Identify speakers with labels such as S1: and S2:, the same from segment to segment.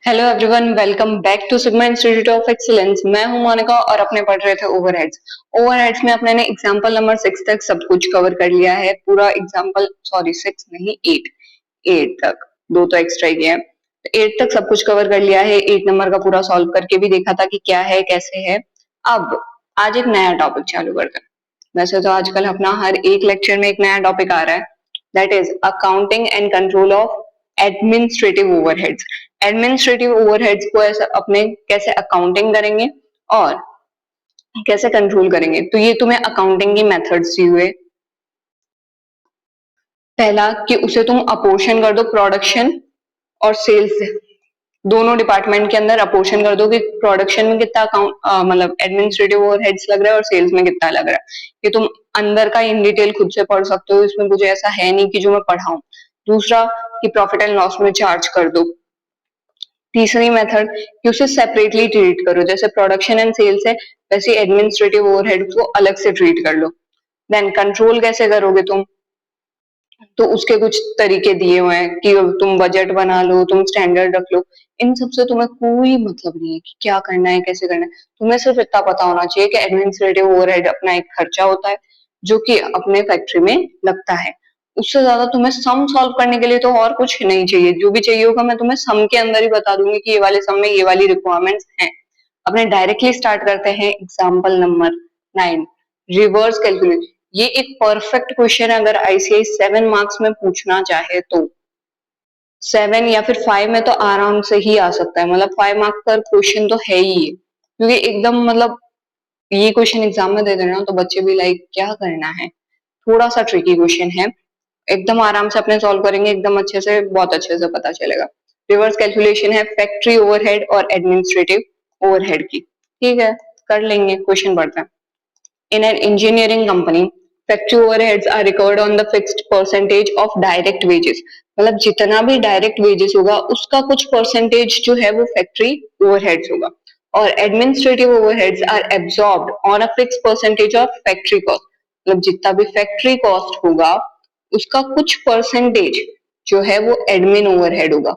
S1: Hello everyone, welcome back to Sigma Institute of Excellence. मैं हूं मोनिका और अपने पढ़ रहे थे ओवरहेड्स। ओवरहेड्स में अपने ने एग्जांपल नंबर 6 तक सब कुछ कवर कर लिया है। पूरा एग्जांपल, सॉरी 6 नहीं 8 तक, दो तो एक्स्ट्रा ही है। 8 तक सब कुछ कवर कर लिया है। 8 नंबर का पूरा सॉल्व करके भी देखा था कि क्या है कैसे है। अब आज एक नया टॉपिक चालू करते हैं। वैसे तो आजकल अपना हर एक लेक्चर में एक नया टॉपिक आ रहा है, that is accounting and control of administrative overheads. Administrative overheads को ऐसा अपने कैसे अकाउंटिंग करेंगे और कैसे कंट्रोल करेंगे। तो ये तुम्हें अकाउंटिंग की मेथड्स दिए हुए। पहला कि उसे तुम अपोर्शन कर दो, प्रोडक्शन और सेल्स दोनों डिपार्टमेंट के अंदर अपोर्शन कर दो कि प्रोडक्शन में कितना अकाउंट मतलब एडमिनिस्ट्रेटिव ओवरहेड्स लग रहा है और सेल्स में कितना लग रहा है। ये तुम अंदर का इन डिटेल खुद से पढ़ सकते हो, इसमें कुछ ऐसा है नहीं कि जो मैं पढ़ाऊं। दूसरा कि प्रॉफिट एंड लॉस में चार्ज कर दो। तीसरी मेथड कि उसे सेपरेटली ट्रीट करो, जैसे प्रोडक्शन एंड सेल्स है वैसे एडमिनिस्ट्रेटिव ओवरहेड को अलग से ट्रीट कर लो। देन कंट्रोल कैसे करोगे तुम, तो उसके कुछ तरीके दिए हुए हैं कि तुम बजट बना लो, तुम स्टैंडर्ड रख लो। इन सबसे तुम्हें कोई मतलब नहीं है कि क्या करना है कैसे करना है। तुम्हें सिर्फ इतना पता होना चाहिए कि एडमिनिस्ट्रेटिव ओवरहेड अपना एक खर्चा होता है जो कि अपने फैक्ट्री में लगता है। उससे ज्यादा तुम्हें सम सॉल्व करने के लिए तो और कुछ नहीं चाहिए। जो भी चाहिए होगा मैं तुम्हें सम के अंदर ही बता दूंगी कि ये वाले सम में ये वाली रिक्वायरमेंट्स हैं। अपने डायरेक्टली स्टार्ट करते हैं एग्जाम्पल नंबर 9, रिवर्स कैलकुलेशन। ये एक परफेक्ट क्वेश्चन है अगर आईसीआई 7 मार्क्स में पूछना चाहे तो। 7 या फिर 5 में तो आराम से ही आ सकता है, मतलब 5 मार्क्स का क्वेश्चन तो है ही है। क्योंकि एकदम मतलब ये क्वेश्चन एग्जाम में दे देना तो बच्चे भी लाइक क्या करना है। थोड़ा सा ट्रिकी क्वेश्चन है, एकदम आराम से अपने सॉल्व करेंगे, एकदम अच्छे से, बहुत अच्छे से पता चलेगा। रिवर्स कैलकुलेशन है फैक्ट्री ओवरहेड और एडमिनिस्ट्रेटिव ओवरहेड की। ठीक है, कर लेंगे, क्वेश्चन बढ़ता है। In an engineering company, factory overheads are recovered on the fixed percentage of direct wages। मतलब जितना भी डायरेक्ट वेजेस होगा उसका कुछ परसेंटेज जो है वो फैक्ट्री ओवरहेड्स होगा। और administrative overheads are absorbed on a fix percentage of factory cost. मतलब जितना भी फैक्ट्री कॉस्ट होगा उसका कुछ परसेंटेज जो है वो एडमिन ओवरहेड होगा।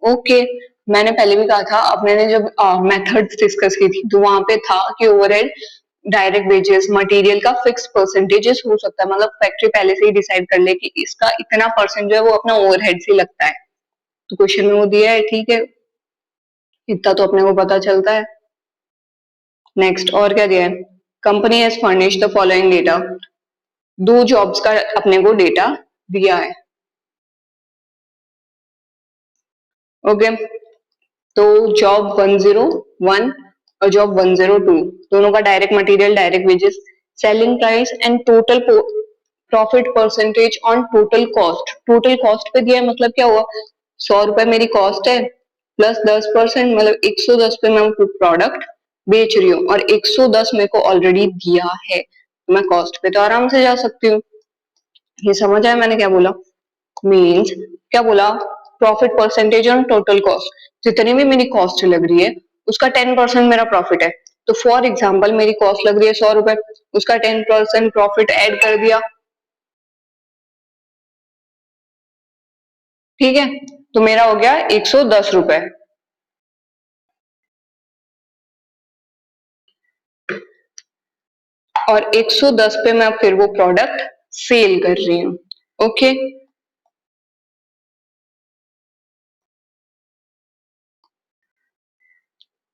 S1: ओके, मैंने पहले भी कहा था, अपने ने जब मेथड्स डिस्कस की थी तो वहां पे था कि ओवरहेड डायरेक्ट वेजेस मटेरियल का फिक्स परसेंटेजेस हो सकता है। मतलब फैक्ट्री पहले से ही डिसाइड कर ले कि इसका इतना परसेंट जो है वो अपना ओवरहेड से लगता है। तो क्वेश्चन में वो दिया है, ठीक है, इतना तो अपने को पता चलता है। नेक्स्ट और क्या दिया है, company has furnished the following data. दो जॉब्स का अपने को डेटा दिया है। ओके, तो जॉब 101 और जॉब 102 दोनों का direct material, direct wages, selling price and total profit percentage on total cost. Total cost पे दिया है, मतलब क्या हुआ, 100 रुपए मेरी कॉस्ट है प्लस 10%, मतलब 110 पे मैं प्रोडक्ट बेच रही हूँ और 110 मेरे को ऑलरेडी दिया है, तो मैं कॉस्ट पे तो आराम से जा सकती हूँ। ये समझ आया मैंने क्या बोला? मीन्स क्या बोला, profit percentage on total cost, जितनी भी मेरी कॉस्ट लग रही है उसका 10% मेरा प्रॉफिट है। तो फॉर एग्जाम्पल मेरी कॉस्ट लग रही है 100 रुपए, उसका 10% प्रॉफिट ऐड कर दिया। ठीक है, तो मेरा हो गया 110 रुपए। और 110 पे मैं फिर वो प्रोडक्ट सेल कर रही हूँ। ओके,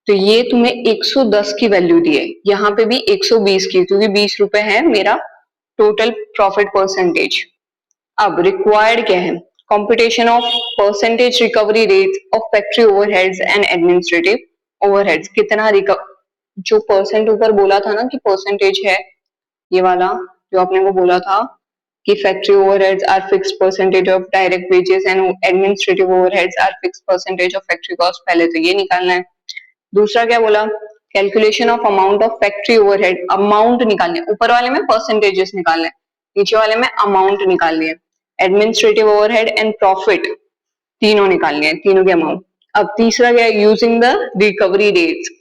S1: तो ये तुम्हें 110 की वैल्यू दी है, यहाँ पे भी 120 की, क्योंकि 20 रुपए है मेरा टोटल प्रॉफिट परसेंटेज। अब रिक्वायर्ड क्या है, computation of percentage recovery rate of factory overheads and administrative overheads. कितना जो परसेंट ऊपर बोला था ना कि परसेंटेज है, ये वाला जो आपने को बोला था कि factory overheads are fixed percentage of direct wages and administrative overheads are fixed percentage of factory cost, पहले तो ये निकालना है। दूसरा क्या बोला, calculation of amount of factory overhead, amount निकालने, ऊपर वाले में परसेंटेजेस निकालने, नीचे वाले में अमाउंट निकालनी है। एडमिनिस्ट्रेटिव ओवरहेड एंड प्रॉफिट तीनों निकालने हैं, तीनों के अमाउंट। अब तीसरा क्या है, using the recovery rates,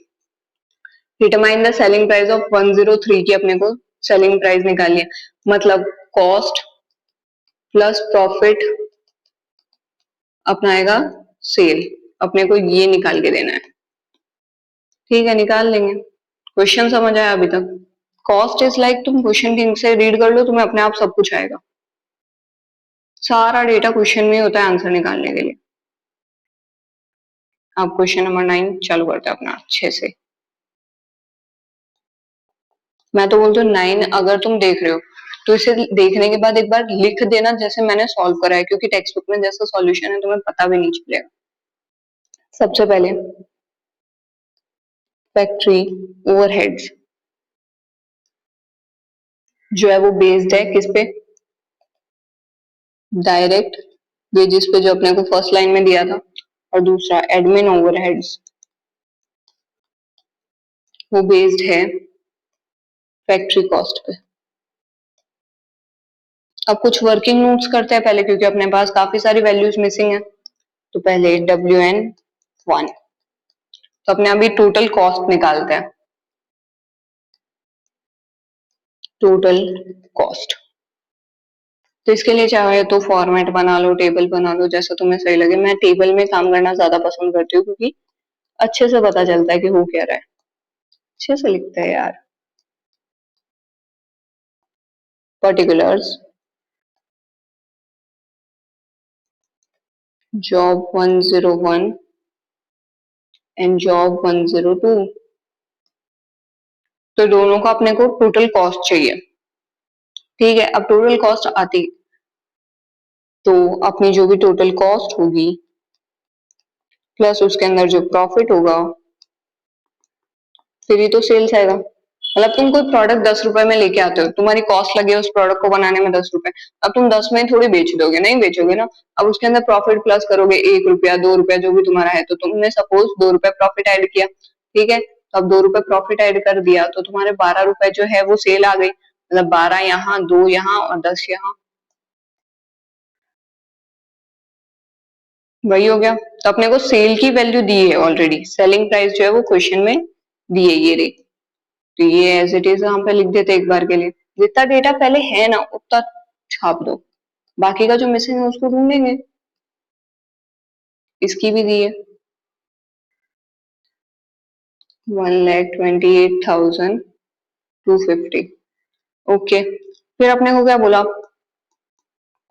S1: determine the selling price of 103 की अपने को सेलिंग प्राइस निकालनी है। मतलब कॉस्ट प्लस प्रॉफिट अपना आएगा सेल, अपने को ये निकाल के देना है। ठीक है, निकाल लेंगे। क्वेश्चन समझ आया अभी तक? कॉस्ट इज लाइक, तुम क्वेश्चन ठीक से रीड कर लो, तुम्हें अपने आप सब कुछ आएगा। सारा डेटा क्वेश्चन में होता है आंसर निकालने के लिए। अब क्वेश्चन नंबर 9 चालू करते हैं अपना अच्छे से। मैं तो बोलती हूँ 9 अगर तुम देख रहे हो तो इसे देखने के बाद एक बार लिख देना जैसे मैंने सॉल्व करा है, क्योंकि टेक्स्ट बुक में जैसा सॉल्यूशन है तुम्हें पता भी नहीं चलेगा। सबसे पहले फैक्ट्री ओवरहेड्स जो है वो बेस्ड है किस पे? डायरेक्ट वेजेस पे, जो अपने को फर्स्ट लाइन में दिया था। और दूसरा एडमिन ओवरहेड्स, वो बेस्ड है फैक्ट्री कॉस्ट पे। अब कुछ वर्किंग नोट्स करते हैं पहले, क्योंकि अपने पास काफी सारी वैल्यूज मिसिंग है। तो पहले WN1, तो अपने अभी टोटल कॉस्ट निकालते हैं। टोटल कॉस्ट, तो इसके लिए चाहे तो फॉर्मेट बना लो, टेबल बना लो, जैसा तुम्हें सही लगे। मैं टेबल में काम करना ज्यादा पसंद करती हूँ, क्योंकि अच्छे से पता चलता है कि हो क्या रहा है। अच्छे से लिखते हैं यार। पर्टिकुलर्स जॉब 101 एंड जॉब 102, तो दोनों का अपने को टोटल कॉस्ट चाहिए। ठीक है, अब टोटल कॉस्ट आती, तो अपनी जो भी टोटल कॉस्ट होगी प्लस उसके अंदर जो प्रॉफिट होगा, फिर ही तो सेल्स आएगा। मतलब तुम कोई प्रोडक्ट 10 रुपए में लेके आते हो, तुम्हारी कॉस्ट लगी है उस प्रोडक्ट को बनाने में 10 रुपए। अब तुम 10 में थोड़ी बेच दोगे, नहीं बेचोगे ना। अब उसके अंदर प्रॉफिट प्लस करोगे, 1 रुपया 2 रुपया जो भी तुम्हारा है, तो तुमने सपोज 2 रुपए प्रॉफिट ऐड किया। ठीक है, तो अब 2 रुपए प्रॉफिट ऐड कर दिया, तो तुम्हारे 12 रुपए जो है वो सेल आ गई। मतलब 12 यहाँ, 2 यहाँ और 10 यहाँ, वही हो गया। तो अपने को सेल की वैल्यू दी है ऑलरेडी, सेलिंग प्राइस जो है वो क्वेश्चन में दी है, ये रही। तो ये एज इट इज यहाँ पे लिख देते एक बार के लिए। जितना डेटा पहले है ना उतना छाप दो, बाकी का जो मिसिंग है उसको ढूंढेंगे। इसकी भी दी है 1,28,250। ओके, फिर अपने को क्या बोला?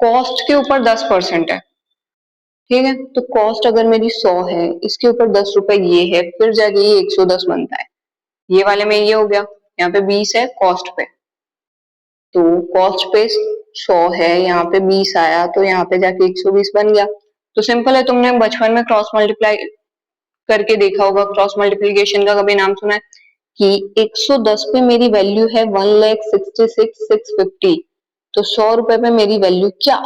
S1: कॉस्ट के ऊपर 10% है। ठीक है, तो कॉस्ट अगर मेरी 100 है, इसके ऊपर 10 रुपए ये है, फिर जाके ये 110 बनता है। ये वाले में ये हो गया। यहाँ पे 20 है कॉस्ट पे, तो कॉस्ट पे 100 है, यहाँ पे 20 आया, तो यहाँ पे जाके 120 बन गया। तो सिंपल है, तुमने बचपन में क्रॉस मल्टीप्लाई करके देखा होगा, क्रॉस मल्टीप्लीकेशन का कभी नाम सुना है? कि 110 पे मेरी वैल्यू है 1,66,650, तो 100 रुपए पे मेरी वैल्यू क्या?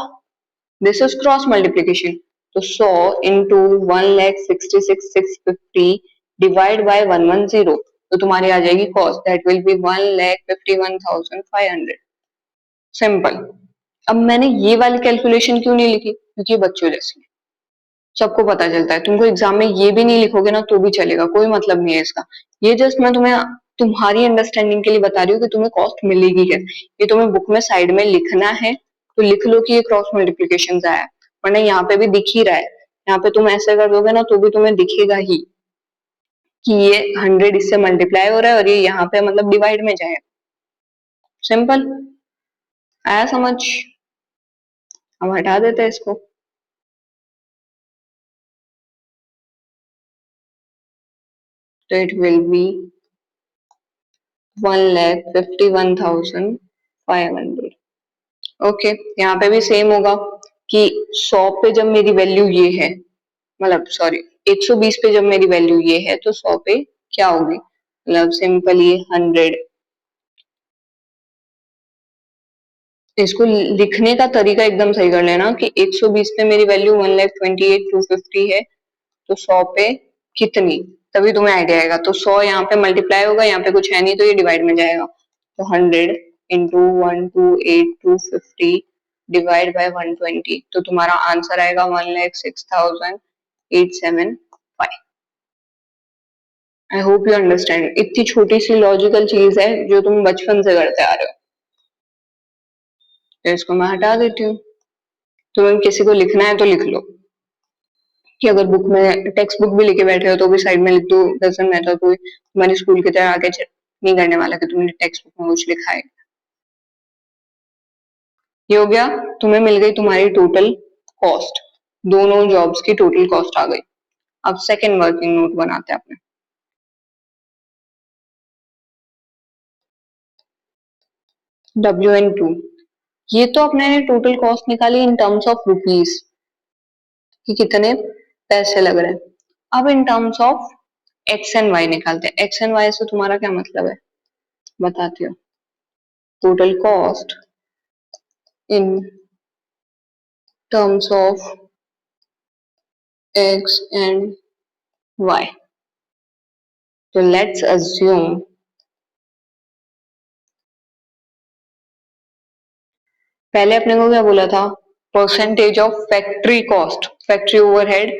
S1: This is cross multiplication. तो 100 इंटू 1,66,650 डिवाइड बाय 110, तो तुम्हारी आ जाएगी cost, that will B 1,51,500। Simple. अब मैंने ये वाली कैलकुलेशन क्यों नहीं लिखी? क्योंकि ये बच्चों जैसी है, सबको पता चलता है। तुमको एग्जाम में ये भी नहीं लिखोगे ना तो भी चलेगा, कोई मतलब नहीं है इसका। ये जस्ट मैं तुम्हें तुम्हारी अंडरस्टैंडिंग के लिए बता रही हूँ कि तुम्हें कॉस्ट मिलेगी कैसे। ये तुम्हें बुक में साइड में लिखना है, तो लिख लो कि ये क्रॉस मल्टीप्लीकेशन आया है, वरना यहाँ पे भी दिख ही रहा है। यहाँ पे तुम ऐसे कर दोगे ना तो भी तुम्हें दिखेगा ही कि ये 100 इससे मल्टीप्लाई हो रहा है और ये यहाँ पे मतलब डिवाइड में जाएगा। सिंपल। आया समझ? हम हटा देते हैं इसको। तो इट विल बी 1,51,500। ओके, यहाँ पे भी सेम होगा कि 100 पे जब मेरी वैल्यू ये है, मतलब सॉरी 120 पे जब मेरी वैल्यू ये है, तो 100 पे क्या होगी? मतलब सिंपली 100। इसको लिखने का तरीका एकदम सही कर लेना कि 120 पे मेरी वैल्यू 1,28,250 है, तो 100 पे कितनी, तभी तुम्हें आइडिया आएगा। तो 100 यहाँ पे मल्टीप्लाई होगा, यहाँ पे कुछ है नहीं तो ये डिवाइड में जाएगा। तो 100 इंटू 128,250 डिवाइड बाय 120, तो तुम्हारा आंसर आएगा 1,06,875। I hope you understand. इतनी छोटी सी लॉजिकल चीज है जो तुम बचपन से करते आ रहे हो। तो इसको मैं हटा देती हूँ। तुम्हें किसी को लिखना है तो लिख लो कि अगर बुक में टेक्स्ट बुक भी लेके बैठे हो तो भी साइड में लिख दो, डजंट मैटर, कोई तुम्हारी स्कूल की तरह आगे नहीं करने वाला कि तुमने टेक्स्ट बुक में कुछ लिखा है। ये हो गया, तुम्हें मिल गई तुम्हारी टोटल कॉस्ट, दोनों जॉब्स की टोटल कॉस्ट आ गई। अब सेकंड वर्किंग नोट बनाते हैं अपने। WN2, ये तो अपने ने टोटल कॉस्ट निकाली इन टर्म्स ऑफ रुपीस कि कितने पैसे लग रहे हैं। अब in terms of x and y निकालते हैं। एक्स एंड वाई से तुम्हारा क्या मतलब है बताती हो। Total cost in terms of x and Y. तो लेट्स अज्यूम पहले अपने को क्या बोला था, percentage of factory cost, factory overhead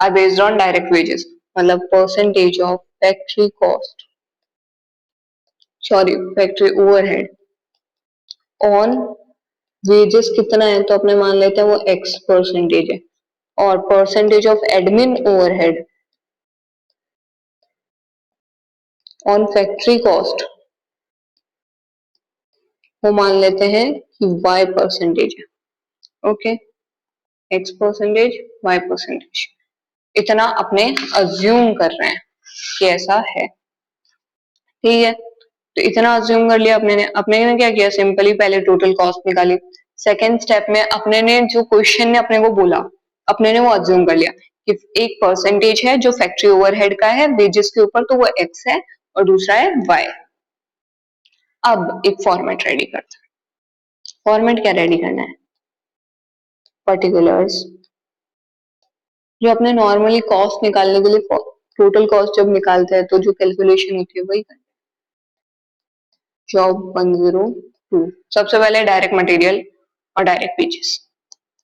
S1: are based on direct wages, मतलब percentage of factory cost, sorry factory overhead on wages कितना है, तो अपने मान लेते हैं वो एक्स परसेंटेज है। और percentage of admin overhead on factory cost वो मान लेते हैं कि वाई परसेंटेज है। Okay, x percentage y percentage, इतना अपने अज्यूम कर रहे हैं कि ऐसा है। ठीक है, तो इतना अज्यूम कर लिया अपने ने क्या किया, सिंपली पहले टोटल कॉस्ट निकाली। सेकेंड स्टेप में अपने ने जो क्वेश्चन ने अपने को बोला, अपने ने वो अज्यूम कर लिया कि एक परसेंटेज है जो फैक्ट्री ओवरहेड का है वेजेस के ऊपर, तो वो एक्स है, और दूसरा है वाई। अब एक फॉर्मेट रेडी करते हैं। फॉर्मेट क्या रेडी करना है, पर्टिकुलर्स, जो अपने नॉर्मली कॉस्ट निकालने के लिए टोटल कॉस्ट जब निकालते हैं तो जो कैलकुलेशन होती है वही करना है। जॉब 102, सबसे पहले डायरेक्ट मटेरियल और डायरेक्ट वेजेस,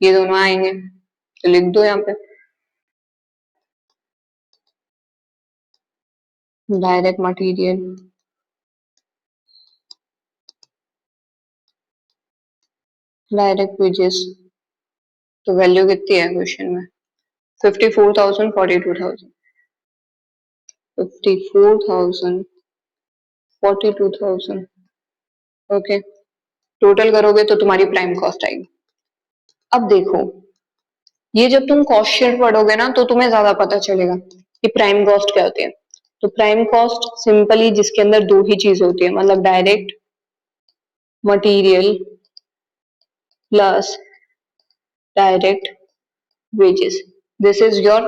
S1: ये दोनों आएंगे, तो लिख दो यहाँ पे डायरेक्ट मटेरियल, डायरेक्ट वेजेस। तो वैल्यू कितनी है क्वेश्चन में, 54,000, 42,000, 54,000, 42,000। ओके, टोटल करोगे तो तुम्हारी प्राइम कॉस्ट आएगी। अब देखो, ये जब तुम कॉस्ट शीट पढ़ोगे ना तो तुम्हें ज्यादा पता चलेगा कि प्राइम कॉस्ट क्या होती है। तो प्राइम कॉस्ट सिंपली जिसके अंदर दो ही चीज होती है, मतलब direct material plus direct wages, this is your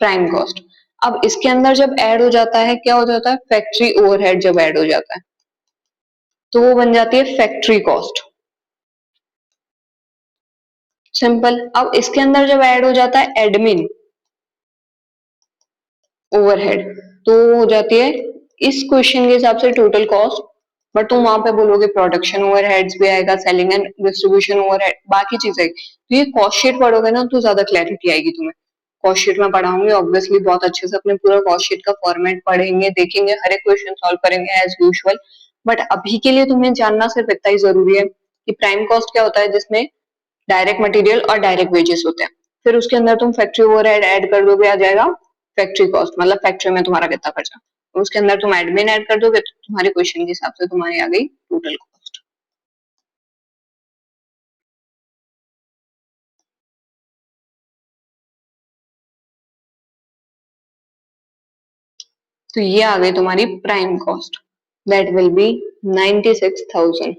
S1: prime cost. अब इसके अंदर जब ऐड हो जाता है, क्या हो जाता है, फैक्ट्री ओवरहेड जब ऐड हो जाता है तो वो बन जाती है फैक्ट्री कॉस्ट, सिंपल। अब इसके अंदर जब ऐड हो जाता है एडमिन ओवरहेड तो हो जाती है इस क्वेश्चन के हिसाब से टोटल कॉस्ट, बट तुम वहां पे बोलोगे प्रोडक्शन ओवरहेड्स भी आएगा, सेलिंग एंड डिस्ट्रीब्यूशन ओवरहेड, बाकी चीजें। तो ये कॉस्ट शीट पढ़ोगे ना तो ज्यादा क्लैरिटी आएगी तुम्हें। कॉस्ट शीट में पढ़ाऊंगी ऑब्वियसली बहुत अच्छे से, अपने पूरा कॉस्ट शीट का फॉर्मेट पढ़ेंगे, देखेंगे, हर एक क्वेश्चन सॉल्व करेंगे एज यूजुअल। बट अभी के लिए तुम्हें जानना सिर्फ इतना ही जरूरी है कि प्राइम कॉस्ट क्या होता है, जिसमें डायरेक्ट मटेरियल और डायरेक्ट वेजेस होते हैं। फिर उसके अंदर तुम फैक्ट्री ओवरहेड ऐड कर दोगे, आ जाएगा फैक्ट्री कॉस्ट, मतलब फैक्ट्री में तुम्हारा कितना खर्चा। उसके अंदर तुम एडमिन ऐड कर दोगे तो तुम्हारे क्वेश्चन के हिसाब से तुम्हारी आ गई टोटल कॉस्ट। तो ये आ गई तुम्हारी prime cost, that will B 96,000।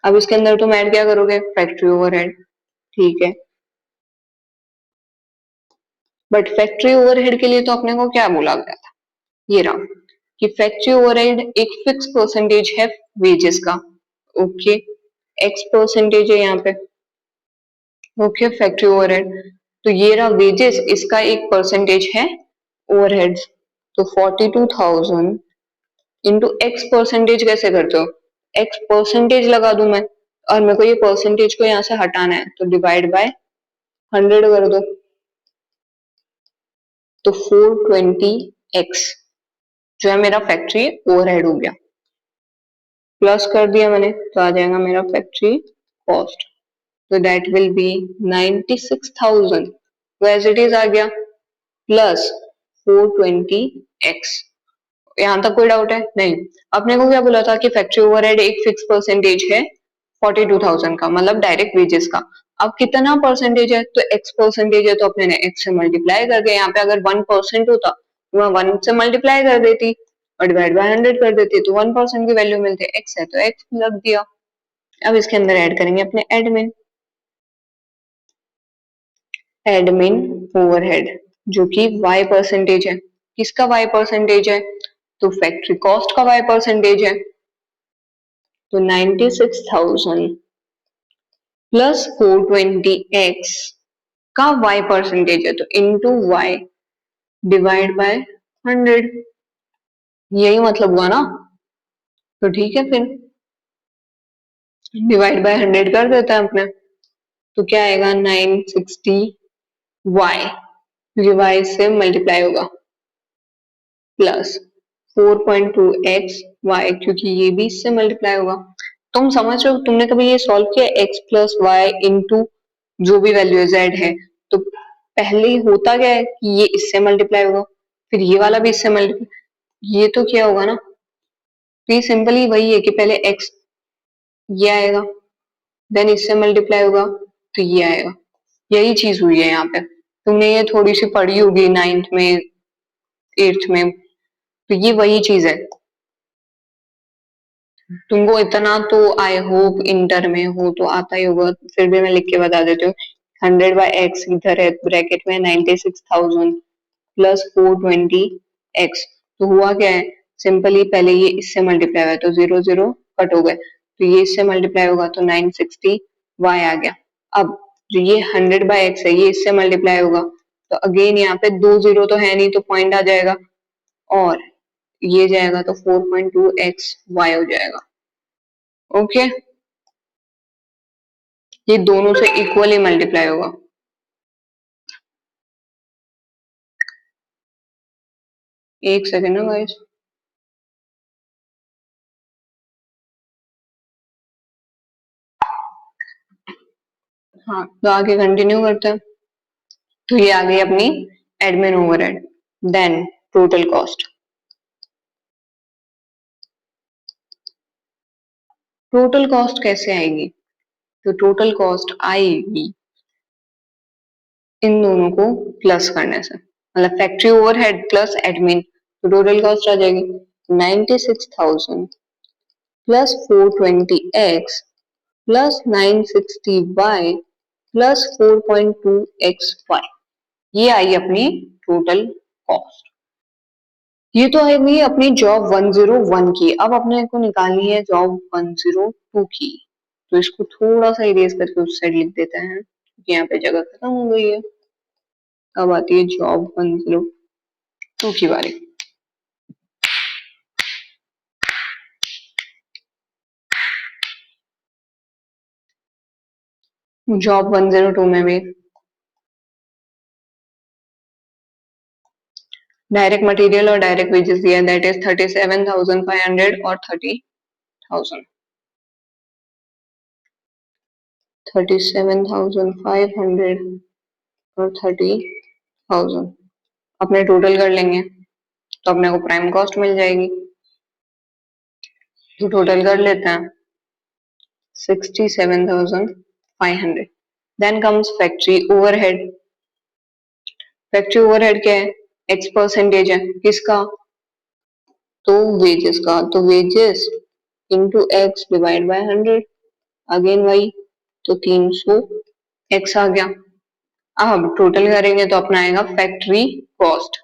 S1: अब इसके अंदर तुम ऐड क्या करोगे, फैक्ट्री ओवरहेड, ठीक है। बट फैक्ट्री ओवरहेड के लिए तो अपने को क्या बोला गया था, ये रहा कि फैक्ट्री ओवरहेड एक फिक्स परसेंटेज है वेजेस का। ओके, एक्स परसेंटेज है यहाँ पे। ओके, फैक्ट्री ओवरहेड, तो ये रहा वेजेस, इसका एक परसेंटेज है ओवरहेड्स। तो 42,000 इंटू एक्स परसेंटेज कैसे करते हो, एक्स परसेंटेज लगा दूं मैं, और मेरे को ये परसेंटेज को यहाँ से हटाना है तो डिवाइड बाय 100 कर दो, तो 420x जो है मेरा फैक्ट्री ओवरहेड हो गया। प्लस कर दिया मैंने तो आ जाएगा मेरा फैक्ट्री कॉस्ट, तो दैट विल बी 96,000, तो एज इट इज आ गया। Plus 420x। यहाँ तक कोई डाउट है? नहीं। अपने को क्या बोला था कि फैक्ट्री ओवरहेड एक फिक्स परसेंटेज है 42,000 का, मतलब डायरेक्ट वेजेस का। अब कितना परसेंटेज है? तो x परसेंटेज है, तो अपने ने x से मल्टीप्लाई कर दिया। यहाँ पे अगर 1% होता तो मैं 1 से मल्टीप्लाई कर देती और डिवाइड बाय 100 कर देती, तो 1% की वैल्यू मिलती। x है तो x लग दिया। अब इसके अंदर ऐड करेंगे अपने एडमिन एडमिन ओवरहेड, जो कि y परसेंटेज है। किसका y परसेंटेज है? तो फैक्ट्री कॉस्ट का y परसेंटेज है। तो 96,000 प्लस 420x का y परसेंटेज है, तो इंटू y डिवाइड बाय 100। यही मतलब हुआ ना? तो ठीक है, फिर डिवाइड बाय 100 कर देते हैं अपने। तो क्या आएगा? 960y, क्योंकि y से मल्टीप्लाई होगा, प्लस 4.2x y, क्योंकि ये भी इससे मल्टीप्लाई होगा। तुम समझ रहे हो? तुमने कभी ये सॉल्व किया x प्लस वाई इंटू जो भी वैल्यू z है, तो पहले होता क्या है कि ये इससे मल्टीप्लाई होगा, फिर ये वाला भी इससे मल्टीप्लाई, ये तो क्या होगा ना। तो ये सिंपली वही है कि पहले x ये आएगा, देन इससे मल्टीप्लाई होगा तो ये आएगा। यही चीज हुई है यहाँ पे। तुमने ये थोड़ी सी पढ़ी होगी 9th में, 8th में, तो ये वही चीज है। तुमको इतना तो आई होप इंटर में हो तो आता ही होगा, फिर भी मैं लिख के बता देती हूँ। 100/x इधर है ब्रैकेट में, 96,000 प्लस 420x। तो हुआ क्या है? सिंपली पहले ये इससे मल्टीप्लाई हुआ तो 0 0 कट हो गए, तो ये इससे मल्टीप्लाई होगा तो 960y आ गया। अब जो ये 100/x है, ये इससे मल्टीप्लाई होगा, तो अगेन यहाँ पे दो जीरो तो है नहीं, तो पॉइंट आ जाएगा, और ये जाएगा तो 4.2x y हो जाएगा। ओके, ये दोनों से इक्वली मल्टीप्लाई होगा। एक सेकेंड ना गाइस। हाँ, तो आगे कंटिन्यू करते हैं। तो ये आ गई अपनी admin overhead. Then total cost. Total cost कैसे आएगी? तो टोटल कॉस्ट आएगी इन दोनों को प्लस करने से, मतलब फैक्ट्री ओवरहेड प्लस एडमिन, तो टोटल कॉस्ट आ जाएगी 96,000 plus 420x plus 960y plus 4.2xy। ये आई अपनी टोटल कॉस्ट। ये तो आएगी अपनी जॉब 101 की। अब अपने को निकालनी है जॉब 102 की। तो इसको थोड़ा सा इरेज करके उस साइड लिख देते हैं, क्योंकि यहाँ पे जगह खत्म हो गई है। अब आती है जॉब 102 की बारी। जॉब 102 में भी डायरेक्ट मटेरियल और डायरेक्ट वेजेस दिया है, दैट इज 37,500 और 30,000। 37,500 और 30,000 अपने टोटल कर लेंगे तो अपने को प्राइम कॉस्ट मिल जाएगी। तो टोटल कर लेते हैं 67,500। Then comes factory overhead. Factory overhead क्या है? x परसेंटेज है, किसका? तो वेजेस का, तो wages into x divide by 100, again वही, तो 300 x आ गया। अब टोटल करेंगे तो अपना आएगा फैक्ट्री कॉस्ट,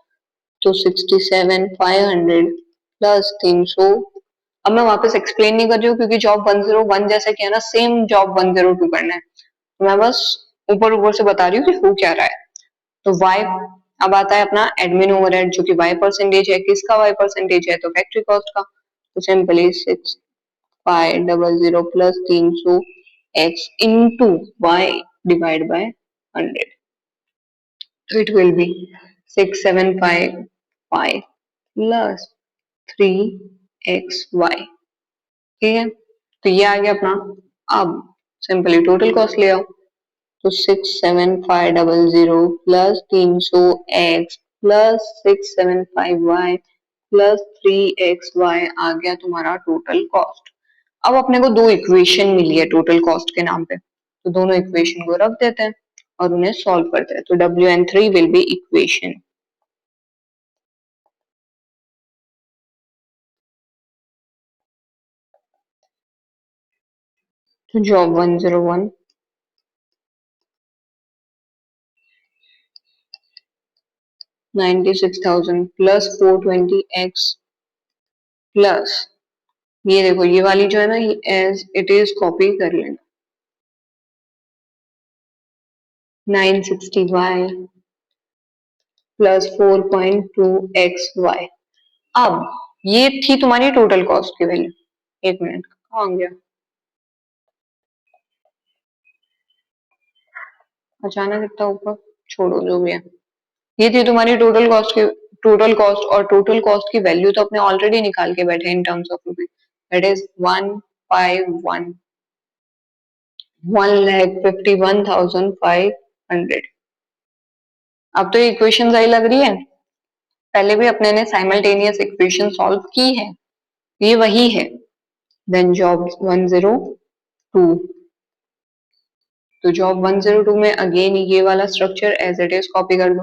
S1: तो 67,500 प्लस 300। अब मैं वापस एक्सप्लेन नहीं कर रही हूँ, क्योंकि जॉब 101 जैसे किया ना, सेम जॉब 102 करना है। तो मैं बस ऊपर ऊपर से बता रही हूँ कि हो क्या रहा है। तो y, अब आता है अपना एडमिन ओवरहेड, जो कि y परसेंटेज है। किसका y परसेंटेज है? तो फैक्ट्री कॉस्ट का। तो simply 6500 plus 300 x into y divide by 100, तो it will be 6755 plus 3xy। ठीक है, तो ये आ गया अपना। अब सिंपली टोटल कॉस्ट ले आओ, तो 67,500 plus 300x plus 675y plus 3xy आ गया तुम्हारा टोटल कॉस्ट। अब अपने को दो इक्वेशन मिली है टोटल कॉस्ट के नाम पे, तो दोनों इक्वेशन को रख देते हैं और उन्हें सॉल्व करते हैं। तो WN3 विल बी इक्वेशन, तो जॉब 101 96,000 प्लस 420x प्लस ये देखो ये वाली जो है ना एज इट इज कॉपी कर लेना 960y प्लस 4.2xy। अब ये थी तुम्हारी टोटल कॉस्ट की वैल्यू। एक मिनट कहाँ गया, अचानक इतना ऊपर, छोड़ो जो भी है। ये थी तुम्हारी टोटल कॉस्ट, और टोटल कॉस्ट की वैल्यू तो अपने ऑलरेडी निकाल के बैठे इन terms of rupees, that is 151,500। अब तो ये इक्वेशन सही लग रही है, पहले भी अपने ने साइमल्टेनियस इक्वेशन सॉल्व की है, ये वही है। देन जॉब 102, तो जॉब 102 में अगेन ये वाला structure as it is copy कर दो,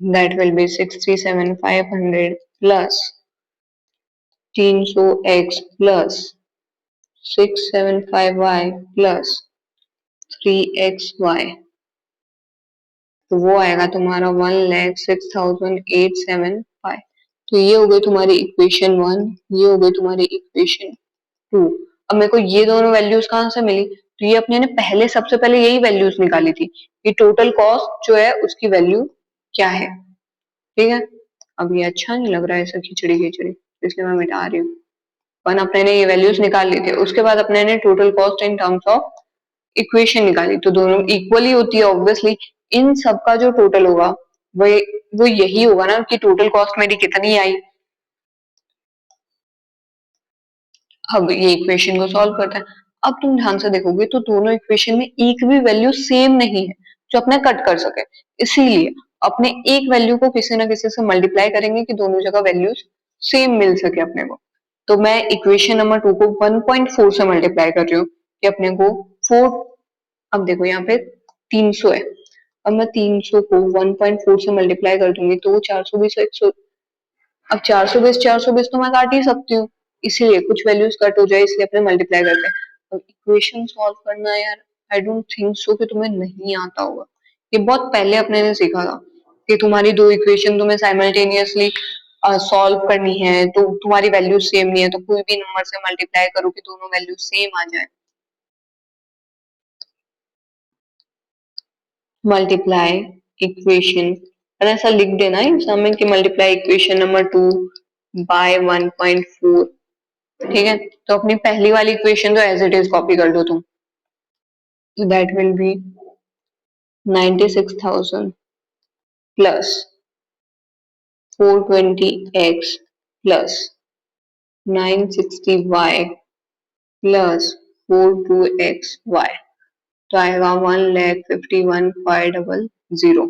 S1: that will be 637,500 plus 300x plus 675y plus 3xy, तो वो आएगा तुम्हारा 1,06,875। तो ये हो गई तुम्हारी इक्वेशन 1, ये हो गई तुम्हारी इक्वेशन 2। अब मेरे को ये दोनों वैल्यूज कहाँ से मिली, तो ये अपने ने पहले सबसे पहले यही वैल्यूज निकाली थी कि टोटल कॉस्ट जो है उसकी वैल्यू क्या है। ठीक है, अब ये अच्छा नहीं लग रहा है ऐसा खिचड़ी खिचड़ी, इसलिए मैं मिटा रही हूँ। वन अपने ने ये वैल्यूज निकाल ली थी, उसके बाद अपने ने total cost in terms of equation निकाली, तो दोनों इक्वली होती है ऑब्वियसली। इन सब का जो टोटल होगा वो वो यही होगा ना कि टोटल कॉस्ट मेरी कितनी आई। अब ये इक्वेशन को सॉल्व करते हैं। अब तुम ध्यान से देखोगे तो दोनों इक्वेशन में एक भी वैल्यू सेम नहीं है जो अपने कट कर सके, इसीलिए अपने एक वैल्यू को किसी ना किसी से मल्टीप्लाई करेंगे कि दोनों जगह वैल्यूज सेम मिल सके अपने को। तो मैं इक्वेशन नंबर 2 को 1.4 से मल्टीप्लाई कर रही हूँ कि अपने को 4, अब देखो यहाँ पे 300 है, अब मैं 300 को 1.4 से मल्टीप्लाई कर दूंगी तो वो 420 100, अब 420 तो मैं काट ही सकती हूँ, इसीलिए कुछ वैल्यूज कट हो जाए इसलिए अपने मल्टीप्लाई करते हैं। अब इक्वेशन सॉल्व करना यार, आई डोंट थिंक सो कि तुम्हें नहीं आता होगा, ये बहुत पहले अपने ने सीखा था कि तुम्हारी दो इक्वेशन तुम्हें साइमल्टेनियसली सॉल्व करनी है, तो तुम्हारी वैल्यू सेम नहीं है तो कोई भी नंबर से मल्टीप्लाई करो कि दोनों वैल्यू सेम आ जाए। मल्टीप्लाई इक्वेशन, और ऐसा लिख देना एग्जाम में कि मल्टीप्लाई इक्वेशन नंबर 2 बाय 1.4। ठीक है, तो अपनी पहली वाली इक्वेशन तो एज इट इज कॉपी कर दो तुम, तो that will B 96,000 plus 420x plus 960y plus 42xy, तो आएगा 1,51,500।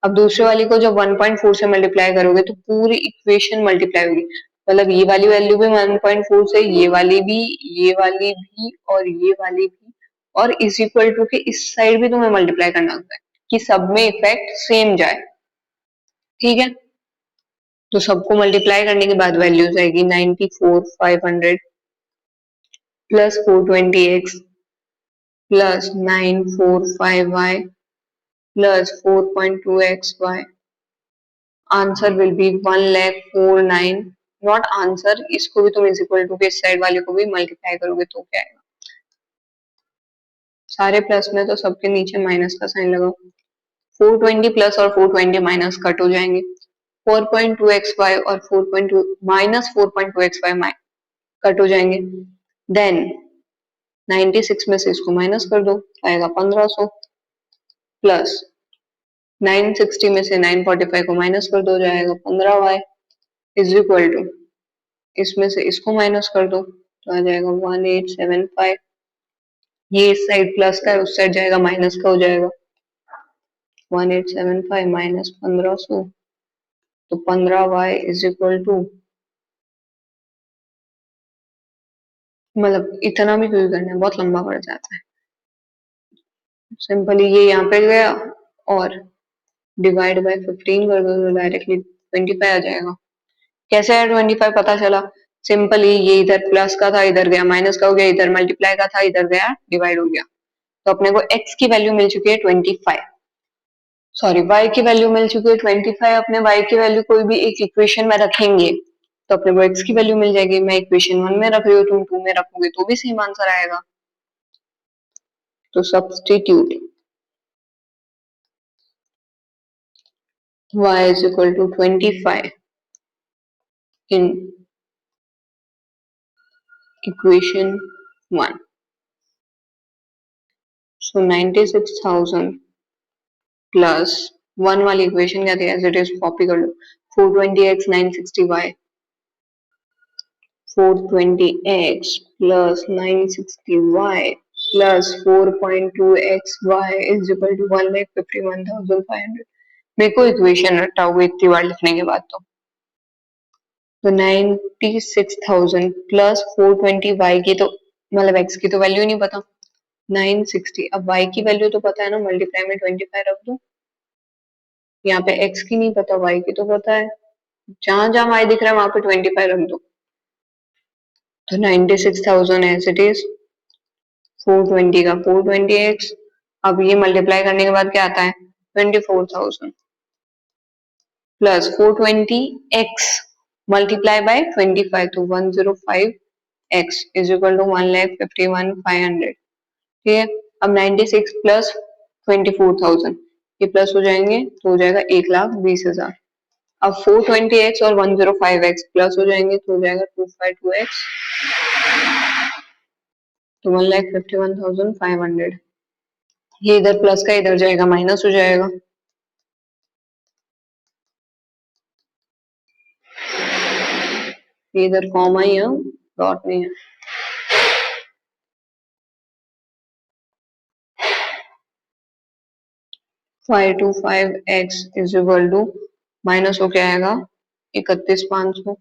S1: अब दूसरे वाली को जब 1.4 से मल्टीप्लाई करोगे तो पूरी इक्वेशन मल्टीप्लाई होगी, मतलब ये वाली वैल्यू भी 1.4 से, ये वाली भी, ये वाली भी और ये वाली भी, और इज इक्वल टू के इस साइड भी तुम्हें मल्टीप्लाई करना होता है कि सब में इफेक्ट सेम जाए। ठीक है, तो सबको मल्टीप्लाई करने के बाद वैल्यूज आएगी 94,500 plus 420x plus 945y plus 4.2xy, answer will be 1,49,000। Not answer, इसको भी तुम इज इक्वल टू के इस साइड वाले को भी मल्टीप्लाई करोगे तो क्या आएगा, सारे प्लस में तो सबके नीचे माइनस का साइन लगाओ, 420 प्लस और 420 माइनस कट हो जाएंगे, 4.2xy और 4.2 माइनस 4.2xy कट हो जाएंगे। देन 96 में से इसको माइनस कर दो, आएगा 1500 प्लस 960 में से 945 को माइनस कर दो, जाएगा 15y इज इक्वल टू, इसमें से इसको माइनस कर दो तो आ जाएगा 1875। ये इस साइड प्लस का है, उस साइड जाएगा माइनस का हो जाएगा, 1875 माइनस 1500, तो 15y इज इक्वल टू, मतलब इतना भी क्यों करना है, बहुत लंबा पड़ जाता है। सिंपली ये यहाँ पे गया और डिवाइड बाय 15 कर दो तो डायरेक्टली 25 आ जाएगा। कैसे है 25 पता चला? सिंपली ये इधर प्लस का था, इधर गया माइनस का हो गया, इधर मल्टीप्लाई का था, इधर गया डिवाइड हो गया। तो अपने को x की वैल्यू मिल चुकी है 25, सॉरी y की वैल्यू मिल चुकी है 25। अपने y की वैल्यू कोई भी एक इक्वेशन में रखेंगे तो अपने को x की वैल्यू मिल जाएगी। मैं इक्वेशन 1 में रख रही हूँ, तुम 2 में रखोगे तो भी सेम आंसर आएगा। तो substitute y is equal to 25 in equation 1. So 96,000 plus 1 वाली इक्वेशन क्या थी, एज इट इज कॉपी कर लो। 420x 960y, 420x plus 960y plus 4.2xy is equal to 1,51,500। मेरे को इक्वेशन रटा हुआ इतनी बार लिखने के बाद तो 96,000 प्लस 420y की तो मतलब x की तो वैल्यू नहीं पता, 960। अब y की वैल्यू तो पता है ना, मल्टीप्लाई में 25 रख दो। यहाँ पे x की नहीं पता, y की तो पता है। जहां जहां y दिख रहा है वहां पे 25 रख दो। तो 96,000 एज इट इज, 420 का 420x, अब ये मल्टीप्लाई करने के बाद क्या आता है 24,000 प्लस 420x मल्टीप्लाई बाय 25 तो 105x इज इक्वल टू 1,51,500। ठीक है, अब 96 प्लस 24,000 ये प्लस हो जाएंगे तो हो जाएगा 1,20,000। अब 420x और 105x प्लस हो जाएंगे तो हो जाएगा 252x, तो 1,51,500। ये इधर प्लस का इधर जाएगा माइनस हो जाएगा, ये इधर कॉमा ही है, डॉट नहीं है। 525x is equal to minus हो क्या आएगा 31,500,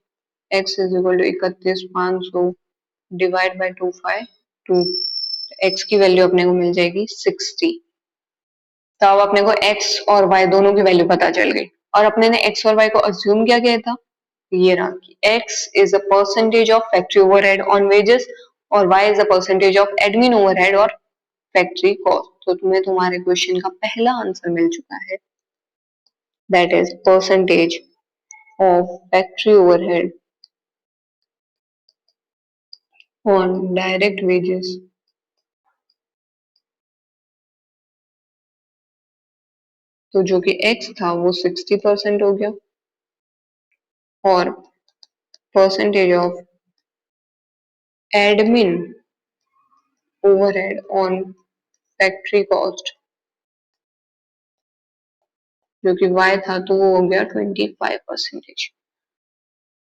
S1: x is equal to 31,500 divide by 252, x की वैल्यू अपने को मिल जाएगी 60। तो अब अपने को x और y दोनों की वैल्यू पता चल गई, और अपने ने x और y को अज्यूम क्या किया था, ये रहा कि x is a percentage of factory overhead on wages और y is a percentage of admin overhead और फैक्ट्री कॉस्ट। तो तुम्हें तुम्हारे क्वेश्चन का पहला आंसर मिल चुका है, that is percentage of factory overhead on direct wages. तो जो कि x था वो 60% हो गया, और percentage of admin overhead on factory cost जो कि y था तो वो हो गया 25%।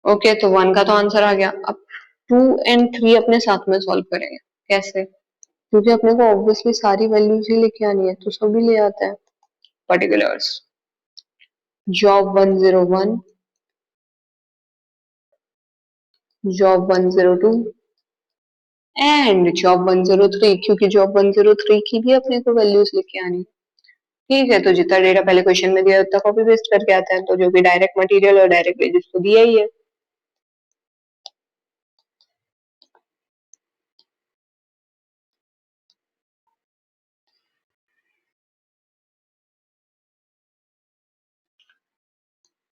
S1: ओके, तो 1 का तो आंसर आ गया। अब 2 एंड 3 अपने साथ में सॉल्व करेंगे। कैसे? क्योंकि अपने को ऑब्वियसली सारी वैल्यूज ही लेके आनी है, तो सभी ले आते हैं। Particulars, job 101, job 102 and job 103, क्योंकि जॉब 103 की भी अपने को वैल्यूज लेके आनी है। ठीक है, तो जितना डेटा पहले क्वेश्चन में दिया है उतना कॉपी पेस्ट करके आते हैं, तो जो भी डायरेक्ट मटेरियल और डायरेक्ट वेजेस तो दिया ही है।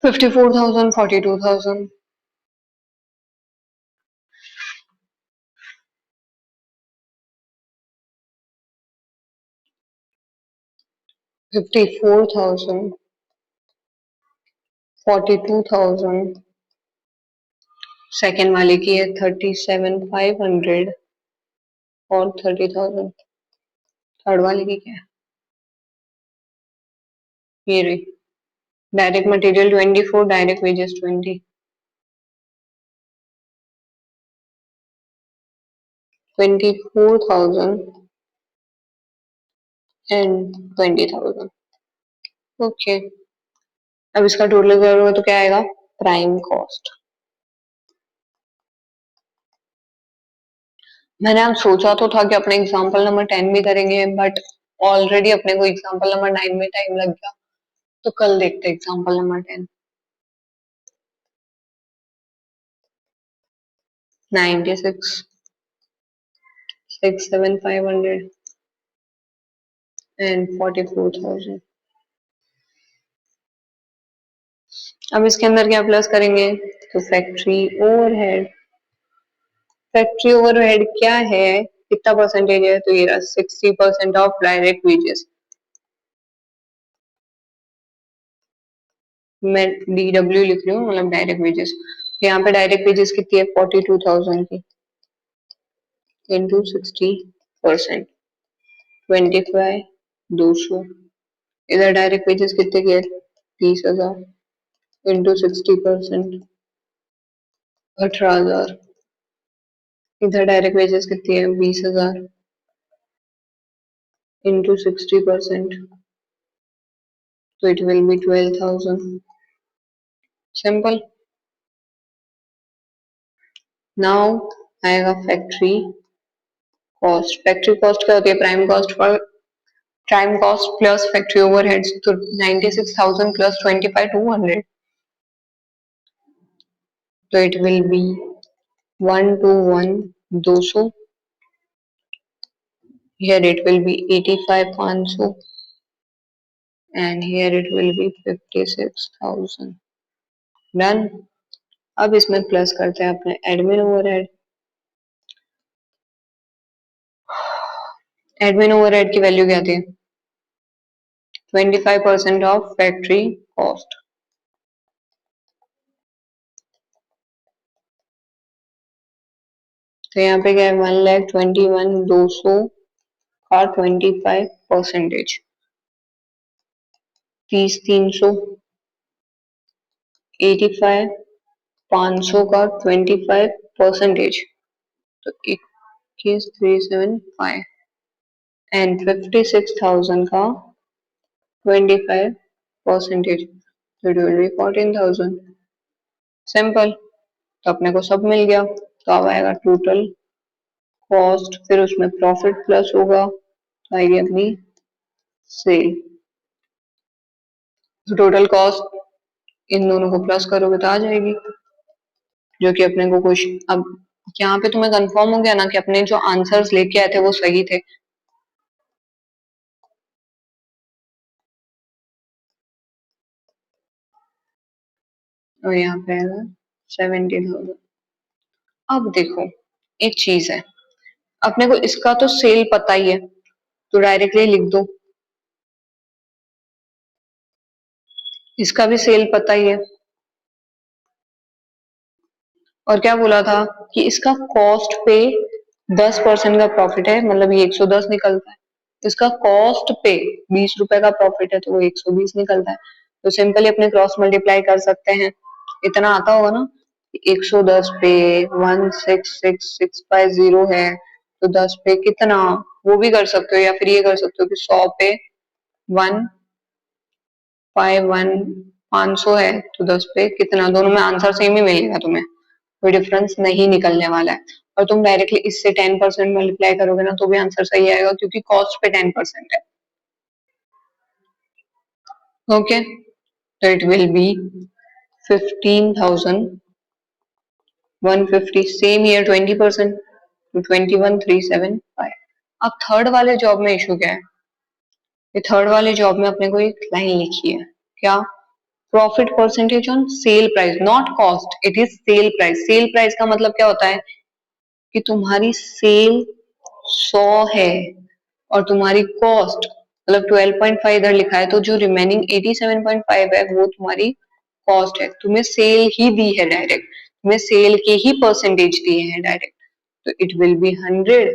S1: $54,000, $42,000, $54,000, $42,000, सेकेंड वाले की है 37,500 और 30,000। थर्ड वाले की क्या है, ये रही। Direct material 24, direct wages 20, 24,000 and 20,000। Okay, अब इसका टोटल करोगे तो क्या आएगा, प्राइम कॉस्ट। मैंने अब सोचा तो था कि अपने एग्जांपल नंबर 10 भी करेंगे, बट ऑलरेडी अपने को एग्जांपल नंबर 9 में टाइम लग गया, तो कल देखते हैं एग्जांपल नंबर 10। 96, 6,7,500 एंड 44,000। अब इसके अंदर क्या प्लस करेंगे, तो फैक्ट्री ओवरहेड। फैक्ट्री ओवरहेड क्या है, कितना परसेंटेज है, तो ये रहा 60% ऑफ डायरेक्ट वेजेस। मैं DW लिख रही हूँ, मतलब डायरेक्ट वेजेस। यहाँ पे डायरेक्ट वेजेस कितनी है, 42,000 की, इंटू 60%, 25, 200। इधर डायरेक्ट वेजेस कितने की है, 30,000, इंटू 60%, 18,000। इधर डायरेक्ट वेजेस कितनी है, 20,000, इंटू 60%, तो it will be 12,000। Simple. Now आएगा फैक्ट्री कॉस्ट। फैक्ट्री कॉस्ट क्या होती है, prime cost per prime cost plus factory overheads, तो 96,000 प्लस 25,200, तो it will be 121, 200। Here it will be 85,500 and here it will be 56,000। Done. अब इसमें plus करते हैं अपने एडमिन ओवरहेड। एडमिन ओवरहेड की वैल्यू क्या थी, 25% ऑफ फैक्ट्री कॉस्ट। तो यहाँ पे क्या है, 1,21,200 का 25%, 30,300, 85,500 का 25%, तो 21,375 एंड 56,000 का 25%, तो इट विल बी 14,000। सिंपल। तो अपने को सब मिल गया, तो अब आएगा टोटल कॉस्ट, फिर उसमें प्रॉफिट प्लस होगा, तो आएगी अपनी सेल। तो टोटल कॉस्ट इन दोनों को प्लस करोगे तो आ जाएगी, जो कि अपने को कुछ, अब यहाँ पे तुम्हें कंफर्म हो गया ना कि अपने जो आंसर्स लेके आए थे वो सही थे। और यहाँ पे आएगा 70,000। अब देखो, एक चीज है, अपने को इसका तो सेल पता ही है, तो डायरेक्टली लिख दो, इसका भी सेल पता ही है। और क्या बोला था कि इसका कॉस्ट पे 10% का प्रॉफिट है, मतलब ये 110 निकलता है। इसका कॉस्ट पे 20 रुपए का प्रॉफिट है, तो वो 120 निकलता है। तो सिंपली अपने क्रॉस मल्टीप्लाई कर सकते हैं, इतना आता होगा ना, 110 पे 166,650 है, तो 10 पे कितना, वो भी कर सकते हो, या फिर ये कर सकते हो कि 100 पे 151,500 है, तो 10 पे कितना, दोनों में आंसर सेम ही मिलेगा तुम्हें, कोई डिफरेंस नहीं निकलने वाला है। और तुम डायरेक्टली इससे 10% मल्टीप्लाई करोगे ना, तो भी आंसर सही आएगा, क्योंकि कॉस्ट पे 10% है। ओके, तो it will be 15,150, same year 20%, तो 21,375। अब थर्ड वाले जॉब में इशू क्या है, ये थर्ड वाले जॉब में अपने को एक लाइन लिखी है, क्या, profit percentage on sale price not cost, it is sale price. Sale price का मतलब क्या होता है कि तुम्हारी सेल 100 है और तुम्हारी कॉस्ट, मतलब 12.5 इधर लिखा है, तो जो रिमेनिंग 87.5 है वो तुम्हारी कॉस्ट है। तुम्हें सेल ही दी है डायरेक्ट, तुम्हें सेल के ही परसेंटेज दिए हैं डायरेक्ट, तो इट विल बी 100।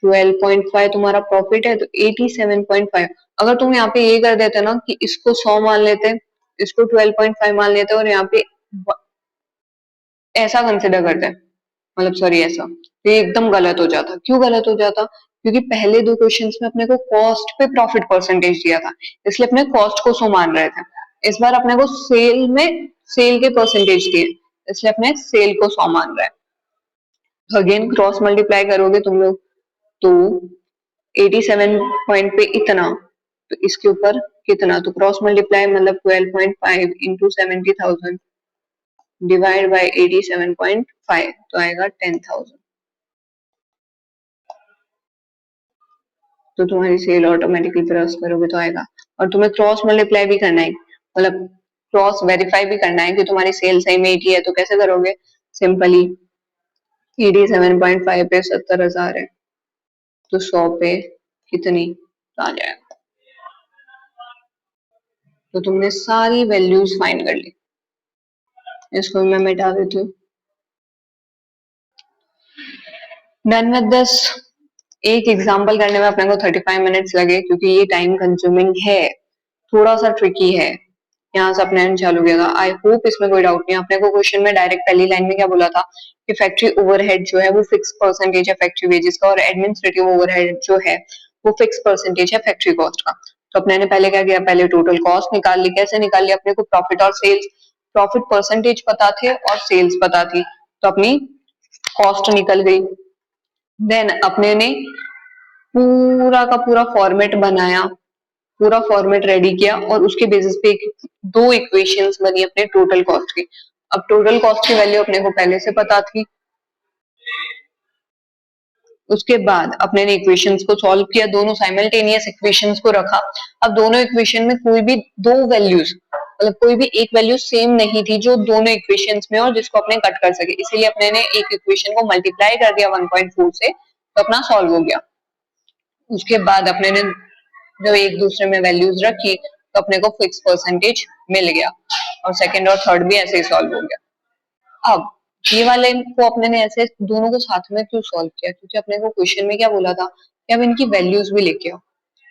S1: 12.5 तुम्हारा प्रॉफिट है, तो 87.5। अगर तुम यहाँ पे ये कर देते ना कि इसको 100 मान लेते, इसको 12.5 मान लेते, और यहाँ पे ऐसा कंसिडर करते हैं, मतलब सॉरी ऐसा, तो ये एकदम गलत हो जाता। क्यों गलत हो जाता, क्योंकि पहले दो क्वेश्चंस में अपने को कॉस्ट पे प्रॉफिट परसेंटेज दिया था, इसलिए अपने कॉस्ट को 100 मान रहे थे। इस बार अपने को सेल में सेल के परसेंटेज दिए, इसलिए अपने सेल को 100 मान रहे हैं। तो अगेन क्रॉस मल्टीप्लाई करोगे तुम लोग तो 87 पॉइंट पे इतना, तो इसके ऊपर कितना, तो क्रॉस मल्टीप्लाई मतलब 12.5 इंटू 70,000 डिवाइड बाय 87.5 तो आएगा 10,000। तो तुम्हारी सेल ऑटोमेटिकली क्रॉस करोगे तो आएगा। और तुम्हें क्रॉस मल्टीप्लाई भी करना है, मतलब क्रॉस वेरीफाई भी करना है कि तुम्हारी सेल सही में 80 है, तो कैसे करोगे, सिंपली 87.5 पे 70,000 है तो 100 पे कितनी आ जाएगा। तो तुमने सारी वैल्यूज फाइंड कर ली। इसको मैं मिटा देती हूँ। Done with this. एक एग्जांपल करने में अपने को 35 मिनट्स लगे क्योंकि ये टाइम कंज्यूमिंग है, थोड़ा सा ट्रिकी है। यहाँ से अपने चालू किया। आई होप इसमें कोई डाउट नहीं है। अपने को क्वेश्चन में डायरेक्ट पहली लाइन में क्या बोला था कि फैक्ट्री ओवरहेड जो है वो फिक्स परसेंटेज है फैक्ट्री वेजेस का, और एडमिनिस्ट्रेटिव ओवरहेड जो है वो फिक्स परसेंटेज है फैक्ट्री कॉस्ट का। तो अपने ने पहले क्या किया, पहले टोटल कॉस्ट निकाल ली। कैसे निकाल लिया, अपने को प्रॉफिट और सेल्स, प्रॉफिट परसेंटेज पता थे और सेल्स पता थी, तो अपनी कॉस्ट निकल गई। देन अपने ने पूरा का पूरा फॉर्मेट बनाया, पूरा फॉर्मेट रेडी किया और उसके बेसिस पे दो इक्वेशंस बनी अपने टोटल कॉस्ट की। अब टोटल कॉस्ट की वैल्यू अपने को पहले से पता थी। उसके बाद अपने ने इक्वेशंस को सॉल्व किया, दोनों साइमल्टेनियस इक्वेशंस को रखा। अब दोनों इक्वेशन में कोई भी दो वैल्यूज, मतलब कोई भी एक वैल्यू सेम नहीं थी जो दोनों इक्वेशंस में और जिसको अपने कट कर सके, इसीलिए अपने ने एक इक्वेशन को मल्टीप्लाई कर दिया 1.4 से, तो अपना सॉल्व हो गया। उसके बाद अपने ने जब एक दूसरे में वैल्यूज रखी तो अपने को फिक्स परसेंटेज मिल गया, और सेकंड और थर्ड भी ऐसे ही सॉल्व हो गया। अब ये वाले को अपने ने ऐसे दोनों को साथ में क्यों सॉल्व किया, क्योंकि अपने को क्वेश्चन में क्या बोला था कि अब इनकी वैल्यूज भी लेके आओ।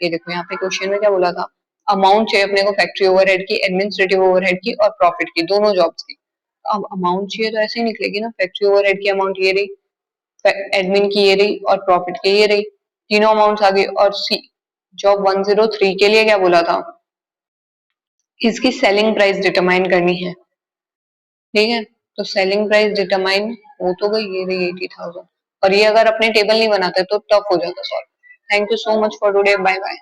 S1: ये देखो यहाँ पे क्वेश्चन में क्या बोला था, अमाउंट चाहिए अपने को फैक्ट्री ओवरहेड की, एडमिनिस्ट्रेटिव ओवरहेड की और प्रॉफिट की, दोनों जॉब्स की। तो अब अमाउंट चाहिए तो ऐसे ही निकलेगी ना, फैक्ट्री ओवरहेड की अमाउंट ये रही, एडमिन की ये रही और प्रॉफिट की ये रही, तीनों अमाउंट्स आ गई। और सी जॉब 103 के लिए क्या बोला था, इसकी सेलिंग प्राइस डिटरमाइन करनी है, ठीक है। तो सेलिंग प्राइस डिटरमाइन हो तो गई, ये रही 80,000। और ये अगर अपने टेबल नहीं बनाते तो टफ हो जाता solve. Thank you so much for today, bye bye.